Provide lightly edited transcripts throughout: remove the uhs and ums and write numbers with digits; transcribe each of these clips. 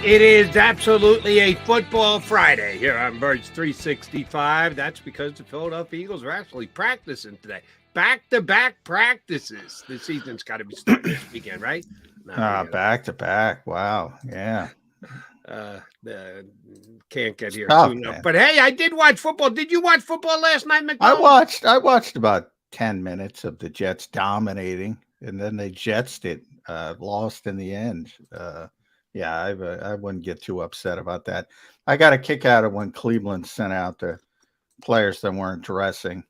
It is absolutely a football Friday here on Birds 365. That's because the Philadelphia Eagles are actually practicing today. Back-to-back practices. The season's got to be starting this weekend, right? Back to back. Wow. Yeah. Can't get here Tough, soon enough. man. But hey, I did watch football. Did you watch football last night, McMullen's? I watched about 10 minutes of the Jets dominating, and then they jetsed it, lost in the end. I wouldn't get too upset about that. I got a kick out of when Cleveland sent out the players that weren't dressing.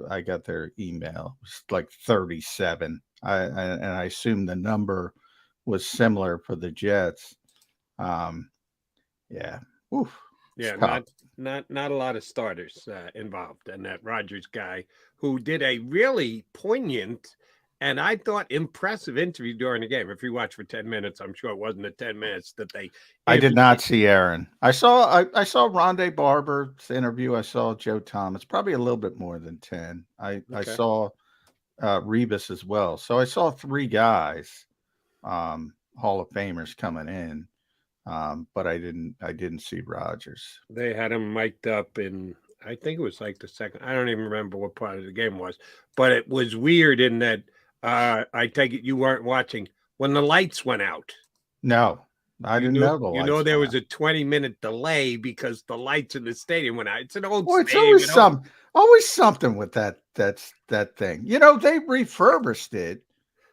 I got their email. It was like 37. And I assume the number was similar for the Jets. Yeah. Oof. Yeah, Tough. not a lot of starters involved, and that Rodgers guy who did a really poignant and I thought impressive interview during the game. If you watch for 10 minutes, I'm sure it wasn't the 10 minutes that they. I did not see Aaron. I saw Rondé Barber's interview. I saw Joe Thomas. Probably a little bit more than 10. I saw Rebus as well. So I saw three guys, Hall of Famers coming in. But I didn't see Rodgers. They had him mic'd up in, I think it was like the second. I don't even remember what part of the game was, but it was weird in that I take it you weren't watching when the lights went out. No, I didn't know the lights. You know there was a 20-minute delay because the lights in the stadium went out. It's an old it's stadium. Always something with that thing. You know, they refurbished it.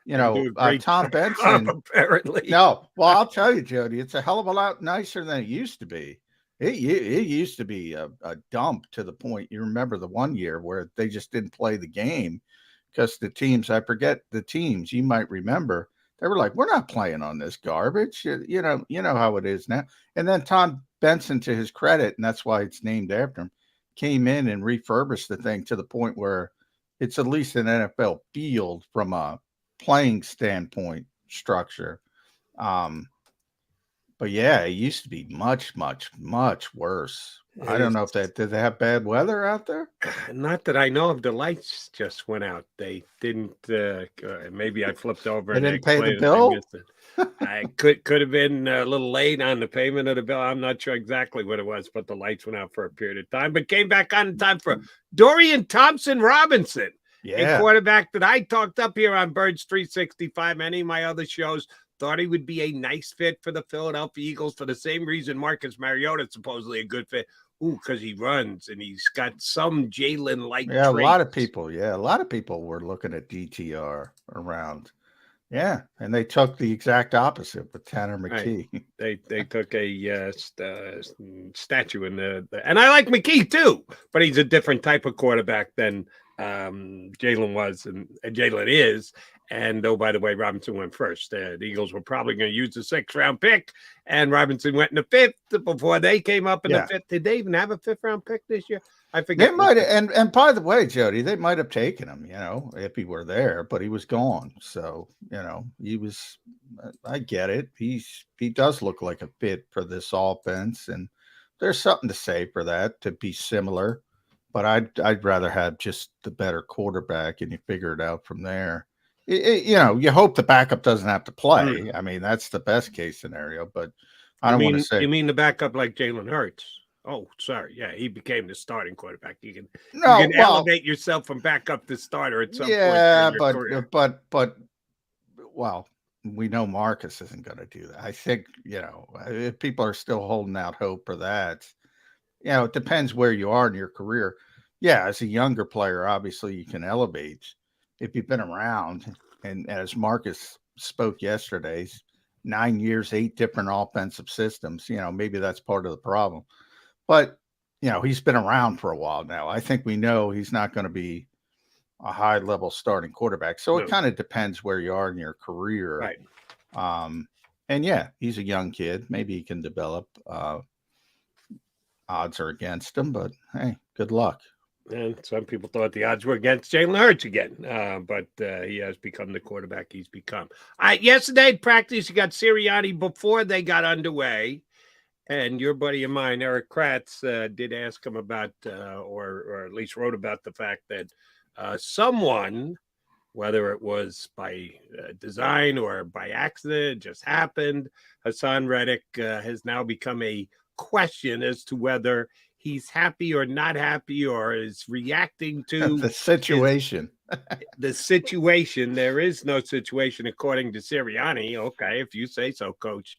You know, Tom Benson. Apparently. No, well, I'll tell you, Jody, it's a hell of a lot nicer than it used to be. It used to be a dump to the point. You remember the one year where they just didn't play the game because the teams, I forget the teams, you might remember, they were like, we're not playing on this garbage. You know how it is now. And then Tom Benson, to his credit, and that's why it's named after him, came in and refurbished the thing to the point where it's at least an NFL field from a playing standpoint structure. But yeah, it used to be much, much, much worse. I don't know if did they have bad weather out there? Not that I know of. The lights just went out. They didn't. Maybe I flipped over. They didn't pay the bill. I could have been a little late on the payment of the bill. I'm not sure exactly what it was, but the lights went out for a period of time, but came back on in time for Dorian Thompson-Robinson, a quarterback that I talked up here on Birds 365, many of my other shows. Thought he would be a nice fit for the Philadelphia Eagles for the same reason Marcus Mariota is supposedly a good fit. Ooh, because he runs and he's got some Jalen-like traits. A lot of people were looking at DTR around. Yeah, and they took the exact opposite with Tanner McKee. Right. They took a statue in and I like McKee too, but he's a different type of quarterback than Jalen was and Jalen is. And oh, by the way, Robinson went first. The Eagles were probably going to use the 6th round pick, and Robinson went in the 5th before they came up in the 5th. Did they even have a 5th round pick this year? I forget. They might have, and by the way, Jody, they might have taken him, you know, if he were there, but he was gone. So, you know, he was. I get it. He does look like a fit for this offense, and there's something to say for that, to be similar. But I'd rather have just the better quarterback, and you figure it out from there. You know, you hope the backup doesn't have to play. I mean, that's the best case scenario. But I don't want to say. You mean the backup like Jalen Hurts? Oh, sorry. Yeah, he became the starting quarterback. You can elevate yourself from backup to starter at some point. Yeah, but well, we know Marcus isn't going to do that. I think, you know, if people are still holding out hope for that, you know, it depends where you are in your career. Yeah, as a younger player, obviously you can elevate. If you've been around, and as Marcus spoke yesterday, 9 years, 8 different offensive systems, you know, maybe that's part of the problem. But, you know, he's been around for a while now. I think we know he's not going to be a high-level starting quarterback. So it kind of depends where you are in your career. Right. And, yeah, he's a young kid. Maybe he can develop. Odds are against him, but, hey, good luck. And some people thought the odds were against Jalen Hurts again, but he has become the quarterback he's become. Yesterday at practice, you got Sirianni before they got underway, and your buddy of mine, Eric Kratz, did ask him about, or at least wrote about the fact that someone whether it was by design or by accident, it just happened. Hassan Reddick has now become a question as to whether he's happy or not happy, or is reacting to The situation. the situation. There is no situation, according to Sirianni. Okay, if you say so, Coach.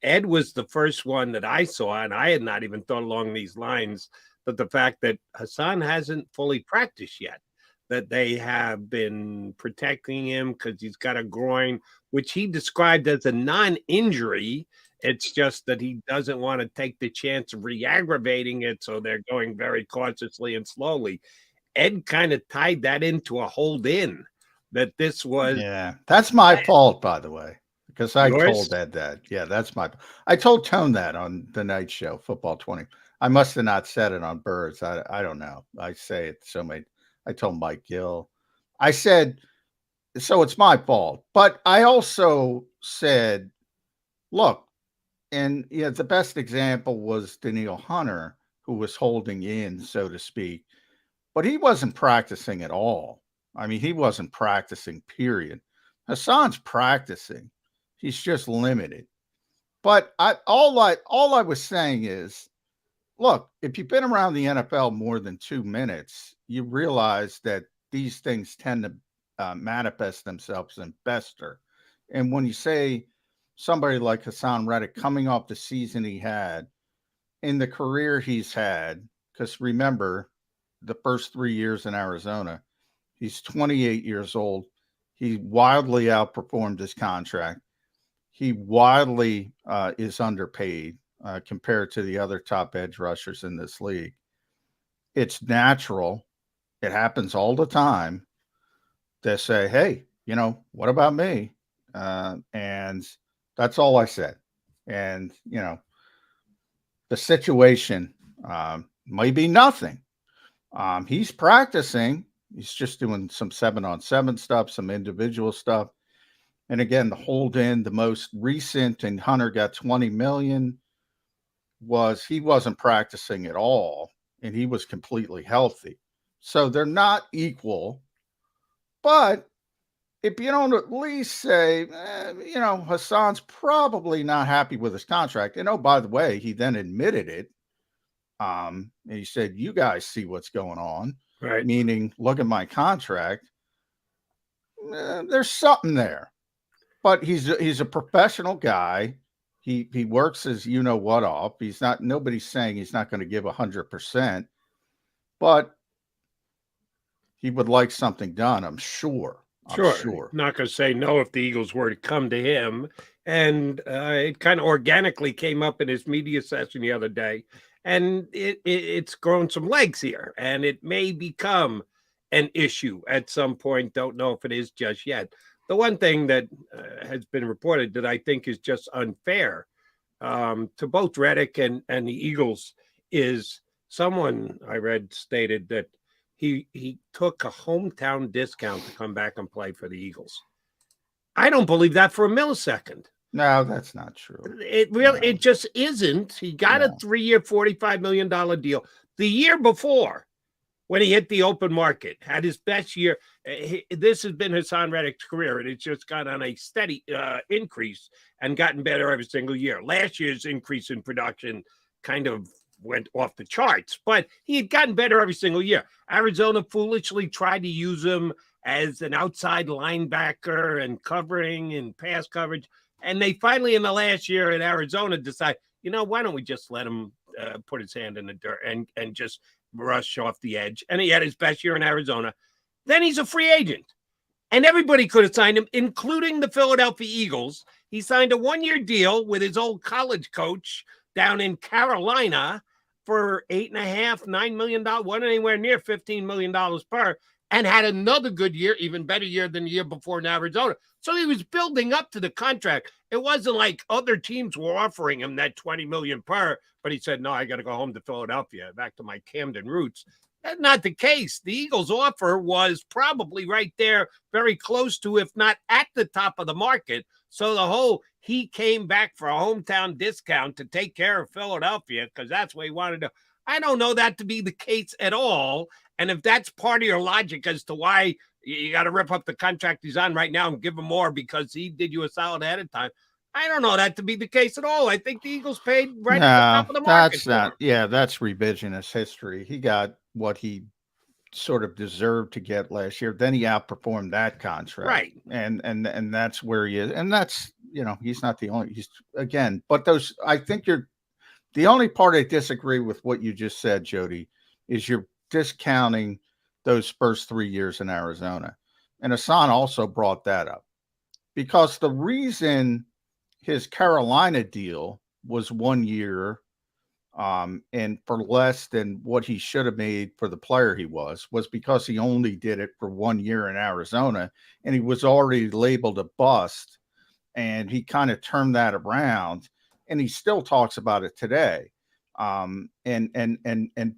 Ed was the first one that I saw, and I had not even thought along these lines, but the fact that Hassan hasn't fully practiced yet, that they have been protecting him because he's got a groin, which he described as a non-injury. It's just that he doesn't want to take the chance of re-aggravating it, so they're going very cautiously and slowly. Ed kind of tied that into a hold in, that this was that's my fault, by the way, because I yours. told Ed that. Yeah, that's I told Tone that on the night show, Football 20. I must have not said it on Birds. I don't know. I say it so many. I told Mike Gill. I said, so it's my fault. But I also said, look, and the best example was Daniil Hunter, who was holding in, so to speak, but he wasn't practicing at all. I mean, he wasn't practicing, period. Hassan's practicing. He's just limited. But all I was saying is, look, if you've been around the NFL more than 2 minutes, you realize that these things tend to manifest themselves in fester. And when you say somebody like Hassan Reddick coming off the season he had, in the career he's had, because remember, the first 3 years in Arizona, he's 28 years old. He wildly outperformed his contract. He wildly is underpaid compared to the other top edge rushers in this league. It's natural. It happens all the time. They say, hey, what about me? And that's all I said. And, the situation may be nothing. He's practicing. He's just doing some 7-on-7 stuff, some individual stuff. And again, the hold in, the most recent, and Hunter got 20 million, was he wasn't practicing at all, and he was completely healthy. So they're not equal. But if you don't at least say, Hassan's probably not happy with his contract. And oh, by the way, he then admitted it. And he said, you guys see what's going on. Right. Meaning, look at my contract. There's something there. But he's a professional guy. He works his what off. He's not, nobody's saying he's not going to give 100%, but he would like something done, I'm sure. Sure. Not going to say no if the Eagles were to come to him. And it kind of organically came up in his media session the other day. And it's grown some legs here. And it may become an issue at some point. Don't know if it is just yet. The one thing that has been reported that I think is just unfair to both Reddick and the Eagles is someone I read stated that he took a hometown discount to come back and play for the Eagles. I don't believe that for a millisecond. No, that's not true. It just isn't. He got a 3-year, $45 million deal. The year before, when he hit the open market, had his best year. This has been Hassan Reddick's career, and it's just got on a steady increase and gotten better every single year. Last year's increase in production kind of went off the charts, but he had gotten better every single year. Arizona foolishly tried to use him as an outside linebacker and covering and pass coverage. And they finally, in the last year in Arizona, decide, why don't we just let him put his hand in the dirt and just rush off the edge. And he had his best year in Arizona. Then he's a free agent. And everybody could have signed him, including the Philadelphia Eagles. He signed a 1-year deal with his old college coach down in Carolina for $8.5, $9 million, wasn't anywhere near $15 million per, and had another good year, even better year than the year before in Arizona. So he was building up to the contract. It wasn't like other teams were offering him that $20 million per, but he said, no, I got to go home to Philadelphia, back to my Camden roots. That's not the case. The Eagles' offer was probably right there, very close to, if not at the top of the market. So the whole, he came back for a hometown discount to take care of Philadelphia because that's what he wanted to. I don't know that to be the case at all. And if that's part of your logic as to why You got to rip up the contract he's on right now and give him more because he did you a solid ahead of time. I don't know that to be the case at all. I think the Eagles paid right at the top of the market. That's not. Yeah, that's revisionist history. He got what he sort of deserved to get last year. Then he outperformed that contract, right? And that's where he is. And that's, he's not the only. He's again, but those. I think you're the only part I disagree with what you just said, Jody, is you're discounting those first 3 years in Arizona. And Hassan also brought that up because the reason his Carolina deal was 1 year and for less than what he should have made for the player he was because he only did it for 1 year in Arizona and he was already labeled a bust, and he kind of turned that around and he still talks about it today. And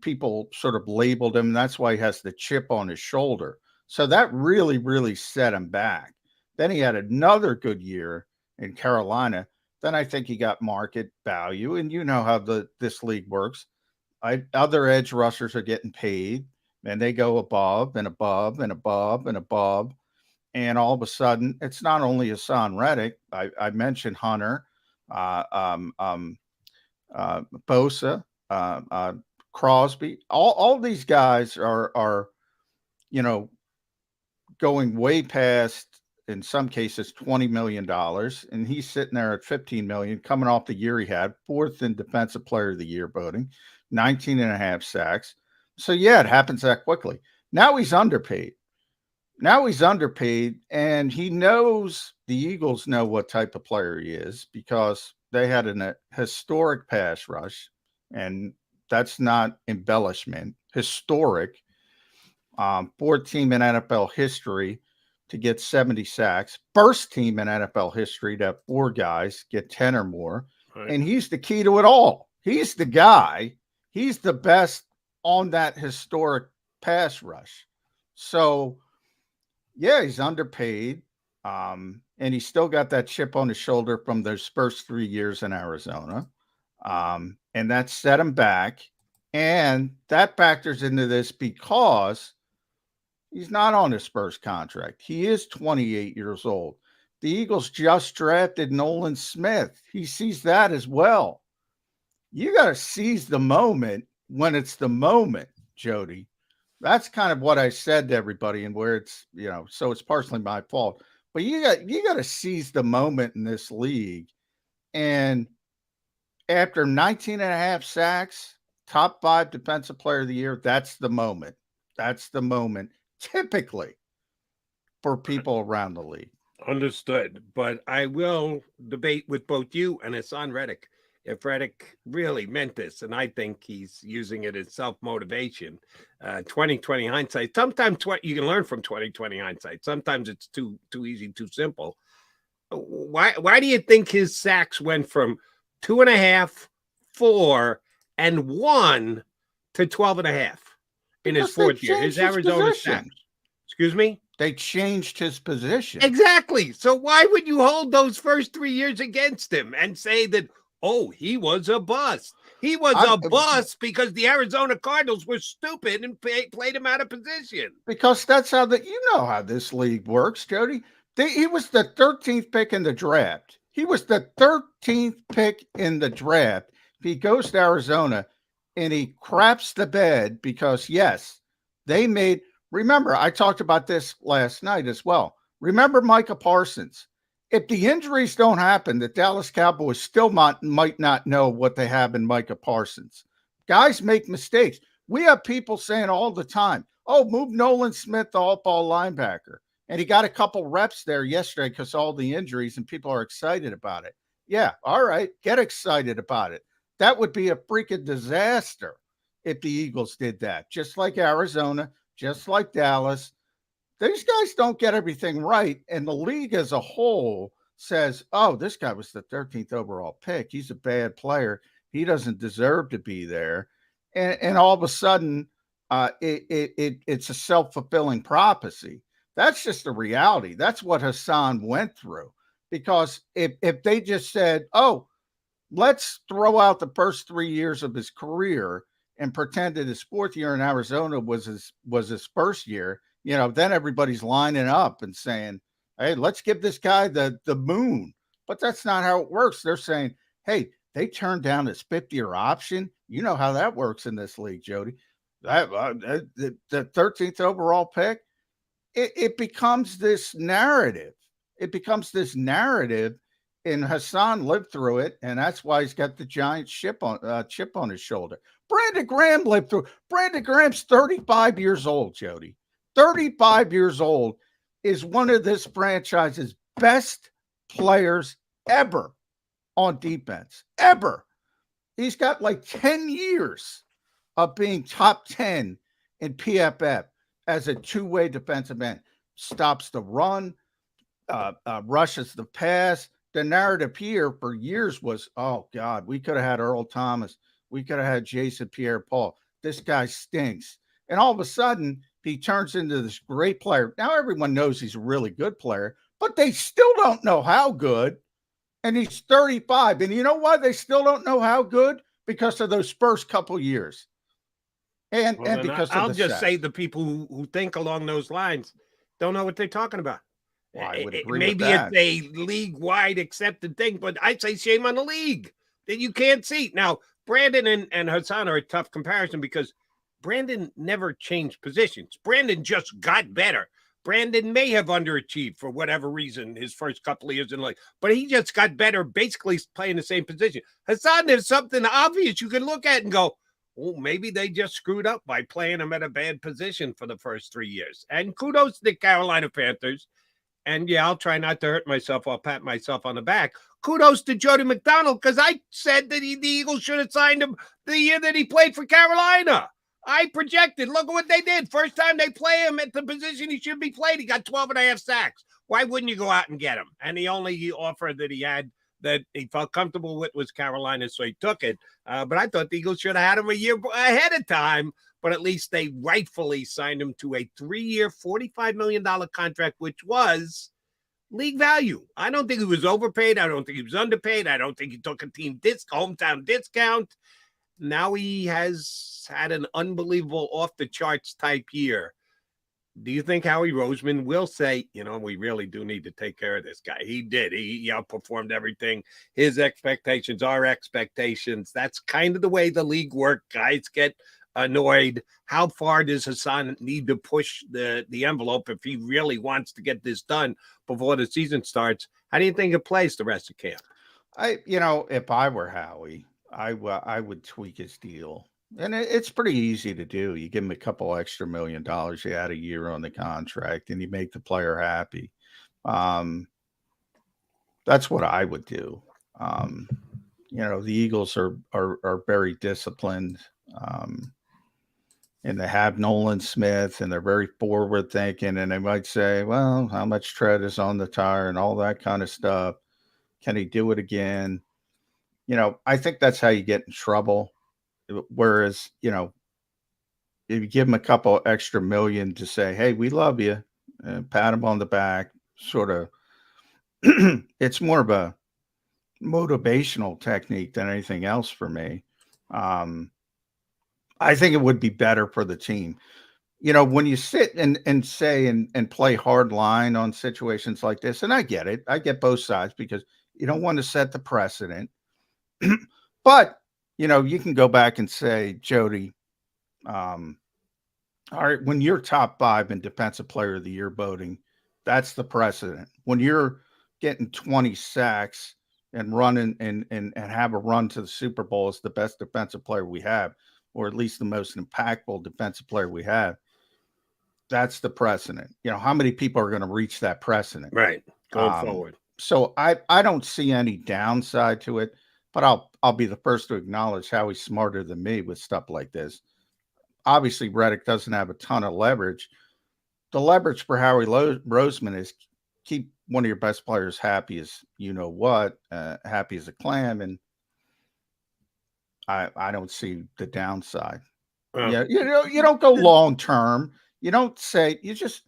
people sort of labeled him. That's why he has the chip on his shoulder. So that really, really set him back. Then he had another good year in Carolina. Then I think he got market value. And you know how this league works. Other edge rushers are getting paid, and they go above and above and above and above. And all of a sudden, it's not only Hassan Reddick. I mentioned Hunter, Bosa, Crosby. All these guys are going way past, in some cases, $20 million. And he's sitting there at $15 million, coming off the year he had, 4th in Defensive Player of the Year voting, 19.5 sacks. So, yeah, it happens that quickly. Now he's underpaid. And he knows the Eagles know what type of player he is because they had a historic pass rush, and that's not embellishment. Historic, 4th team in NFL history to get 70 sacks. First team in NFL history to have 4 guys get 10 or more. Right. And he's the key to it all. He's the guy. He's the best on that historic pass rush. So, yeah, he's underpaid. And he's still got that chip on his shoulder from those first 3 years in Arizona. And that set him back. And that factors into this because he's not on his first contract. He is 28 years old. The Eagles just drafted Nolan Smith. He sees that as well. You got to seize the moment when it's the moment, Jody. That's kind of what I said to everybody, and where it's, so it's partially my fault. But you got to seize the moment in this league. And after 19.5 sacks, top 5 Defensive Player of the Year, that's the moment. That's the moment, typically, for people around the league. Understood. But I will debate with both you and Hassan Reddick if Reddick really meant this, and I think he's using it as self-motivation. 2020 hindsight. Sometimes you can learn from 2020 hindsight. Sometimes it's too easy, too simple. Why do you think his sacks went from 2.5, 4, and 1 to 12.5 in his 4th year? His Arizona sacks. Excuse me? They changed his position. Exactly. So why would you hold those first 3 years against him and say that, oh, he was a bust? He was a bust because the Arizona Cardinals were stupid and played him out of position. Because that's how how this league works, Jody. He was the 13th pick in the draft. He was the 13th pick in the draft. He goes to Arizona and he craps the bed because, yes, they made – remember, I talked about this last night as well. Remember Micah Parsons. If the injuries don't happen, the Dallas Cowboys still might not know what they have in Micah Parsons. Guys make mistakes. We have people saying all the time, oh, move Nolan Smith, the off-ball linebacker. And he got a couple reps there yesterday because all the injuries, and people are excited about it. Yeah, all right, get excited about it. That would be a freaking disaster if the Eagles did that, just like Arizona, just like Dallas. These guys don't get everything right, and the league as a whole says, oh, this guy was the 13th overall pick. He's a bad player. He doesn't deserve to be there. And all of a sudden, it's a self-fulfilling prophecy. That's just the reality. That's what Hassan went through. Because if they just said, oh, let's throw out the first 3 years of his career and pretend that his 4th year in Arizona was his first year, then everybody's lining up and saying, hey, let's give this guy the moon. But that's not how it works. They're saying, hey, they turned down this 50-year option. You know how that works in this league, Jody. The 13th overall pick, it becomes this narrative. It becomes this narrative, and Hassan lived through it, and that's why he's got the giant chip on his shoulder. Brandon Graham lived through. Brandon Graham's 35 years old, Jody. 35 years old, is one of this franchise's best players ever on defense. Ever. He's got like 10 years of being top 10 in PFF as a two-way defensive end. Stops the run, rushes the pass. The narrative here for years was, oh, God, we could have had Earl Thomas. We could have had Jason Pierre-Paul. This guy stinks. And all of a sudden, he turns into this great player. Now everyone knows he's a really good player, but they still don't know how good. And he's 35. And you know why they still don't know how good? Because of those first couple years. And because I'll of just say the people who think along those lines don't know what they're talking about. Well, I would agree Maybe with that. it's a league-wide accepted thing, but I'd say shame on the league that you can't see. Now, Brandon and Hassan are a tough comparison because Brandon never changed positions. Brandon just got better. Brandon may have underachieved for whatever reason his first couple of years in life, but he just got better basically playing the same position. Hassan, there's something obvious you can look at and go, oh, maybe they just screwed up by playing him at a bad position for the first 3 years. And kudos to the Carolina Panthers. And yeah, I'll try not to hurt myself. I'll pat myself on the back. Kudos to Jody McDonald because I said that the Eagles should have signed him the year that he played for Carolina. I projected. Look at what they did. First time they play him at the position he should be played, he got 12 and a half sacks. Why wouldn't you go out and get him? And the only offer that he had that he felt comfortable with was Carolina, so he took it. But I thought the Eagles should have had him a year ahead of time, but at least they rightfully signed him to a 3-year, $45 million contract, which was league value. I don't think he was overpaid. I don't think he was underpaid. I don't think he took a team hometown discount. Now he has had an unbelievable off-the-charts type year. Do you think Howie Roseman will say, we really do need to take care of this guy? He did. He outperformed everything. His expectations, our expectations. That's kind of the way the league works. Guys get annoyed. How far does Hassan need to push the envelope if he really wants to get this done before the season starts? How do you think it plays the rest of camp? If I were Howie, I would tweak his deal. And it's pretty easy to do. You give him a couple extra $1 million, you add a year on the contract, and you make the player happy. That's what I would do. The Eagles are very disciplined, and they have Nolan Smith, and they're very forward thinking, and they might say, well, how much tread is on the tire and all that kind of stuff. Can he do it again? I think that's how you get in trouble. Whereas, if you give them a couple extra million to say, hey, we love you, and pat them on the back, sort of, it's more of a motivational technique than anything else for me. I think it would be better for the team. When you sit and say and play hard line on situations like this, and I get it. I get both sides because you don't want to set the precedent. But you can go back and say, Jody, all right, when you're top 5 in defensive player of the year voting, that's the precedent. When you're getting 20 sacks and running and have a run to the Super Bowl as the best defensive player we have, or at least the most impactful defensive player we have, that's the precedent. How many people are going to reach that precedent? Right. Going forward. So I don't see any downside to it. But I'll be the first to acknowledge how he's smarter than me with stuff like this. Obviously, Reddick doesn't have a ton of leverage. The leverage for Howie Roseman is keep one of your best players happy as happy as a clam, and I don't see the downside. Yeah, you don't go long term. You don't say you just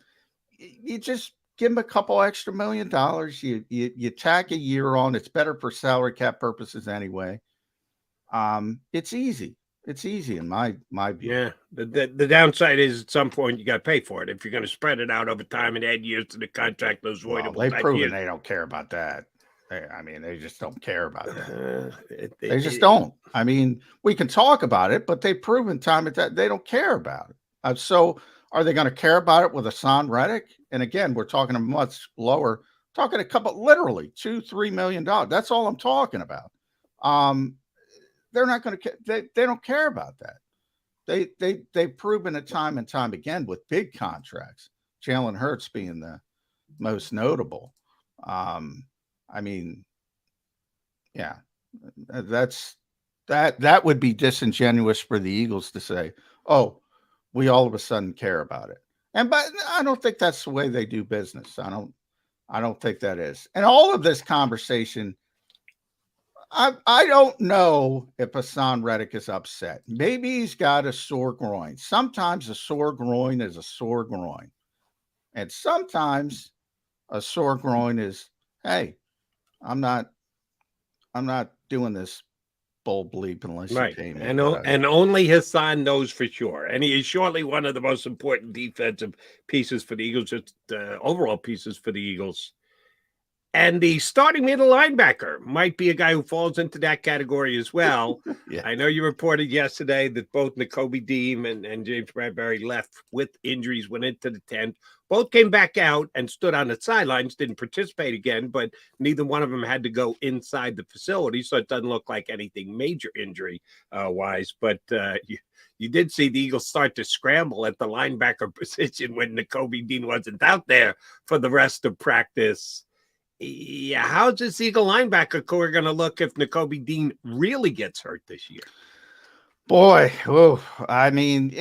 give him a couple extra $1 million. You tack a year on. It's better for salary cap purposes anyway. It's easy. It's easy in my view. Yeah. The downside is at some point you got to pay for it. If you're going to spread it out over time and add years to the contract, those Well, voidable they've type proven years. they don't care about that. I mean, they just don't care about that. They just It, don't. I mean, we can talk about it, but they've proven time at that they don't care about it. So, are they going to care about it with Hassan Reddick? And again, we're talking a much lower, talking a couple, literally $2-3 million. That's all I'm talking about. They're not going to. They don't care about that. They've proven it time and time again with big contracts. Jalen Hurts being the most notable. I mean, yeah, that would be disingenuous for the Eagles to say, "Oh, we all of a sudden care about it." But I don't think that's the way they do business. I don't think that is. And all of this conversation, I don't know if Hassan Reddick is upset. Maybe he's got a sore groin. Sometimes a sore groin is a sore groin. And sometimes a sore groin is, hey, I'm not doing this bull bleep unless you right. pay me. And only Hassan knows for sure. And he is surely one of the most important defensive pieces for the Eagles, just overall pieces for the Eagles. And the starting middle linebacker might be a guy who falls into that category as well. Yeah. I know you reported yesterday that both Nakobe Dean and James Bradbury left with injuries, went into the tent. Both came back out and stood on the sidelines, didn't participate again, but neither one of them had to go inside the facility, so it doesn't look like anything major injury-wise. But you did see the Eagles start to scramble at the linebacker position when Nakobe Dean wasn't out there for the rest of practice. Yeah, how's this Eagle linebacker core going to look if Nakobe Dean really gets hurt this year? Boy, I mean,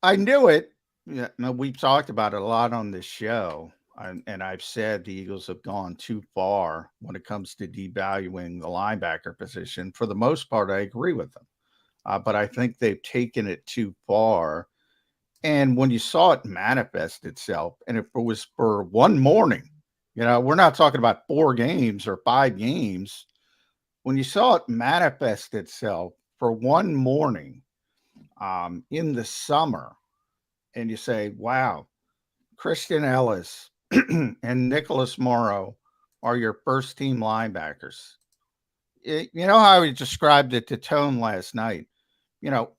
I knew it. Yeah, no, we've talked about it a lot on this show, and I've said the Eagles have gone too far when it comes to devaluing the linebacker position. For the most part, I agree with them, but I think they've taken it too far. And when you saw it manifest itself, and if it was for one morning, we're not talking about 4 games or 5 games. When you saw it manifest itself for one morning in the summer, and you say, wow, Christian Ellis and Nicholas Morrow are your first team linebackers. You know how he described it to Tone last night?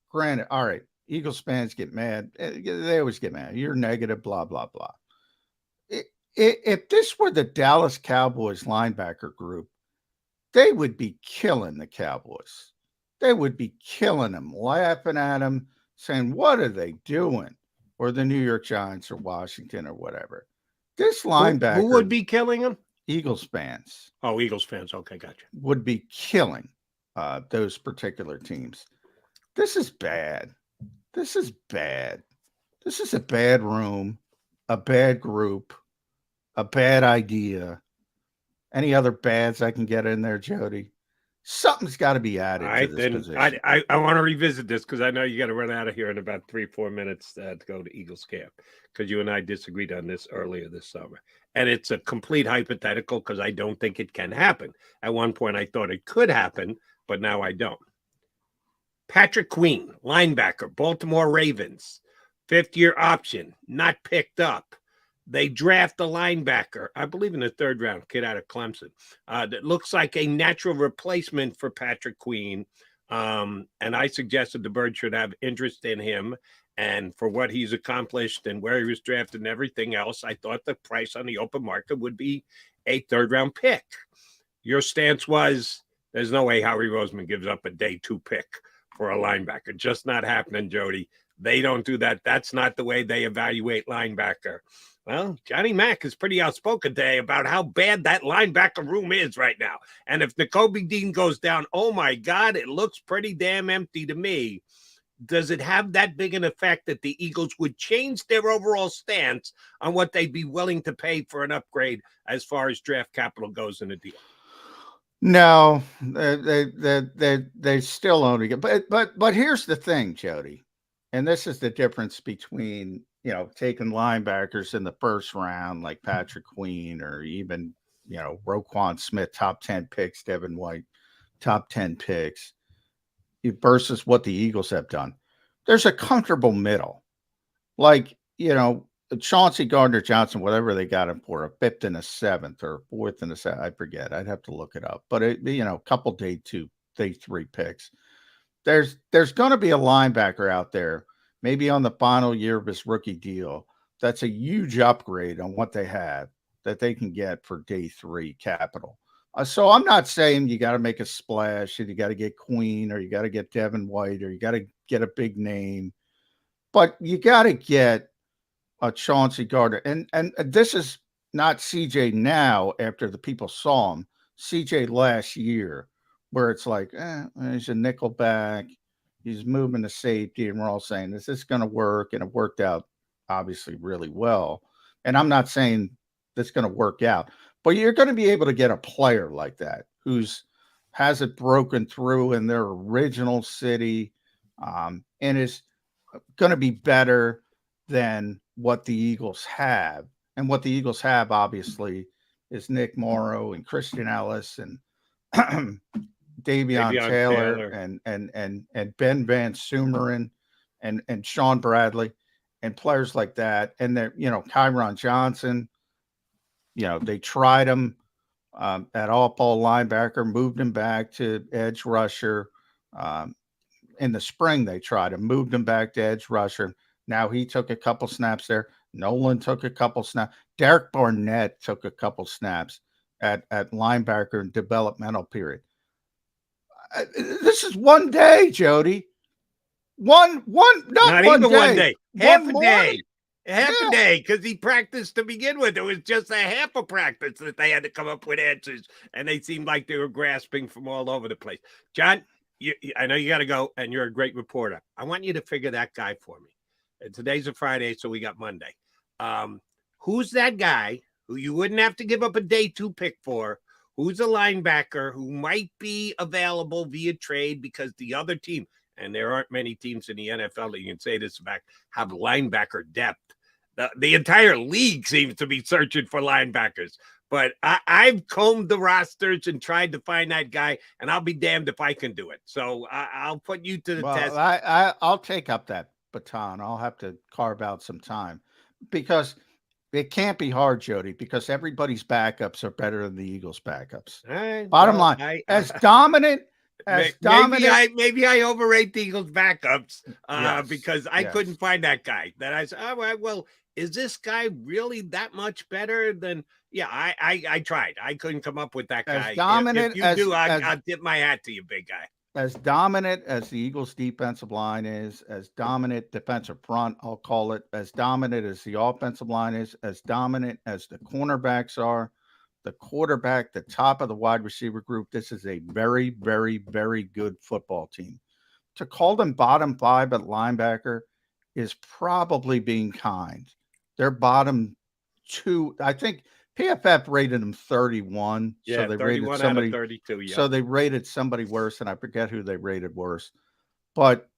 Granted, all right, Eagles fans get mad. They always get mad. You're negative, blah, blah, blah. If this were the Dallas Cowboys linebacker group, they would be killing the Cowboys. They would be killing them, laughing at them, saying, what are they doing? Or the New York Giants or Washington or whatever. This linebacker. Who would be killing them? Eagles fans. Oh, Eagles fans. Okay, gotcha. Would be killing those particular teams. This is bad. This is bad. This is a bad room, a bad group, a bad idea. Any other bads I can get in there, Jody? Something's got to be added to this position. I want to revisit this because I know you got to run out of here in about 3-4 minutes to go to Eagles camp, because you and I disagreed on this earlier this summer. And it's a complete hypothetical because I don't think it can happen. At one point, I thought it could happen, but now I don't. Patrick Queen, linebacker, Baltimore Ravens, 5th-year option, not picked up. They draft a linebacker, I believe in the 3rd round, kid out of Clemson, that looks like a natural replacement for Patrick Queen. And I suggested the Birds should have interest in him. And for what he's accomplished and where he was drafted and everything else, I thought the price on the open market would be a 3rd-round pick. Your stance was, there's no way Howie Roseman gives up a day 2 pick for a linebacker. Just not happening, Jody. They don't do that. That's not the way they evaluate linebacker. Well, Johnny Mack is pretty outspoken today about how bad that linebacker room is right now. And if Nakobe Dean goes down, oh my God, it looks pretty damn empty to me. Does it have that big an effect that the Eagles would change their overall stance on what they'd be willing to pay for an upgrade as far as draft capital goes in a deal? No, they still only get, but here's the thing, Jody, and this is the difference between taking linebackers in the 1st round like Patrick Queen, or even Roquan Smith, top 10 picks, Devin White, top 10 picks. versus what the Eagles have done. There's a comfortable middle. Like, Chauncey Gardner-Johnson, whatever they got him for, a 5th and a 7th or 4th and a 7th, I forget. I'd have to look it up. But, a couple day 2, day 3 picks. There's going to be a linebacker out there, maybe on the final year of his rookie deal, that's a huge upgrade on what they have that they can get for day 3 capital. So I'm not saying you got to make a splash and you got to get Queen or you got to get Devin White or you got to get a big name, but you got to get a Chauncey Gardner. And this is not CJ now after the people saw him, CJ last year, where it's like, he's a nickel back. He's moving to safety. And we're all saying, is this going to work? And it worked out obviously really well. And I'm not saying that's going to work out, but you're going to be able to get a player like that who's has it broken through in their original city and is going to be better than what the Eagles have. And what the Eagles have, obviously, is Nick Morrow and Christian Ellis and Davion Taylor and Ben Van Sumeren and Sean Bradley and players like that. And they're, Kyron Johnson, they tried him at all-ball linebacker, moved him back to edge rusher. In the spring, they tried him, moved him back to edge rusher. Now he took a couple snaps there. Nolan took a couple snaps. Derek Barnett took a couple snaps at linebacker in developmental period. This is one day, Jody. Not even one day. Half a day. Half a day, because he practiced to begin with. It was just a half a practice that they had to come up with answers, and they seemed like they were grasping from all over the place. John, I know you got to go, and you're a great reporter. I want you to figure that guy for me. And today's a Friday, so we got Monday. Who's that guy who you wouldn't have to give up a day 2 pick for? Who's a linebacker who might be available via trade because the other team, and there aren't many teams in the NFL that you can say this about, have linebacker depth. The entire league seems to be searching for linebackers. But I've combed the rosters and tried to find that guy, and I'll be damned if I can do it. So I'll put you to the test. I'll take up that baton. I'll have to carve out some time because it can't be hard, Jody, because everybody's backups are better than the Eagles' backups. Right, Bottom line, as dominant. Maybe I overrate the Eagles' backups because I couldn't find that guy. That I said, well, is this guy really that much better than? Yeah, I tried. I couldn't come up with that guy. As dominant if you do, I'll tip my hat to you, big guy. As dominant as the Eagles' defensive line is, as dominant defensive front, I'll call it, as dominant as the offensive line is, as dominant as the cornerbacks are, the quarterback, the top of the wide receiver group, this is a very, very, very good football team. To call them bottom 5 at linebacker is probably being kind. They're bottom 2. I think PFF rated them 31. Yeah, so they 31 rated somebody, out of 32. Yeah. So they rated somebody worse, and I forget who they rated worse. But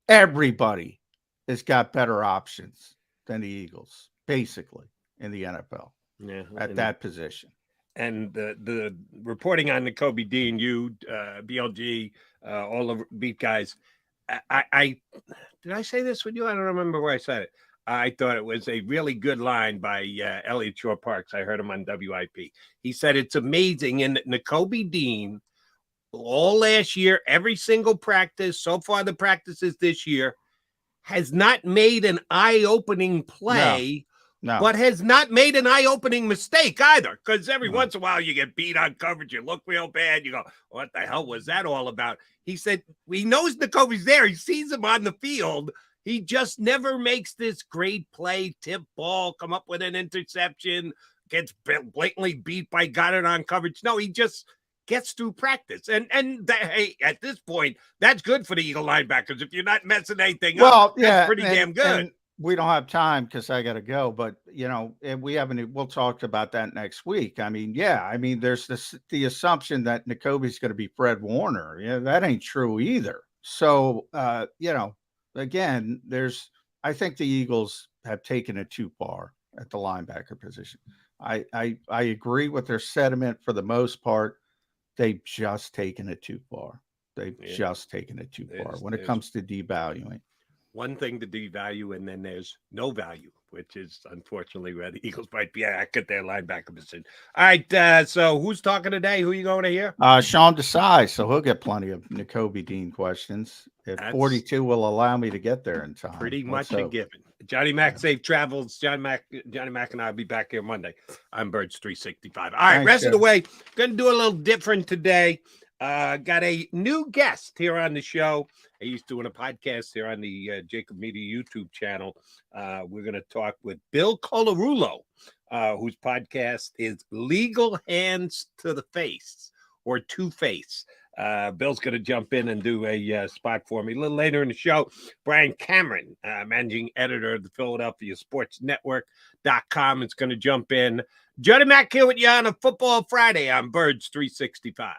everybody has got better options than the Eagles, basically, in the NFL at that position. And the reporting on Nakobe Dean, BLG, all the beat guys, I did I say this with you? I don't remember where I said it. I thought it was a really good line by Elliot Shore Parks. I heard him on WIP. He said it's amazing in that Nakobe Dean, all last year, every single practice, so far the practices this year, has not made an eye-opening play, but has not made an eye-opening mistake either. Because every once in a while you get beat on coverage, you look real bad, you go, what the hell was that all about? He said he knows Nakobe's there. He sees him on the field. He just never makes this great play, tip ball, come up with an interception, gets blatantly beat by Goddard on coverage. No, he just gets through practice. And hey, at this point, that's good for the Eagle linebackers. If you're not messing anything up, that's pretty damn good. And we don't have time because I got to go, but we'll talk about that next week. I mean, there's the assumption that Nakobe's going to be Fred Warner. Yeah, that ain't true either. So, again, I think the Eagles have taken it too far at the linebacker position. I agree with their sentiment for the most part. They've just taken it too far. They've just taken it too far when it comes to devaluing. One thing to devalue, and then there's no value, which is unfortunately where the Eagles might be at their linebacker position. All right, so who's talking today? Who are you going to hear? Sean Desai, so he'll get plenty of Nakobe Dean questions. If 42 will allow me to get there in time. Pretty much a given. Johnny Mac, safe travels. Johnny Mac and I will be back here Monday. I'm Birds 365. All right, Thanks, rest of the way, going to do a little different today. Got a new guest here on the show. He's doing a podcast here on the JAKIB Media YouTube channel. We're going to talk with Bill Colarulo, whose podcast is Legal Hands to the Face or To Face. Bill's going to jump in and do a spot for me a little later in the show. Brian Cameron, managing editor of the Philadelphia Sports Network.com, is going to jump in. Johnny Mac here with you on a Football Friday on Birds 365.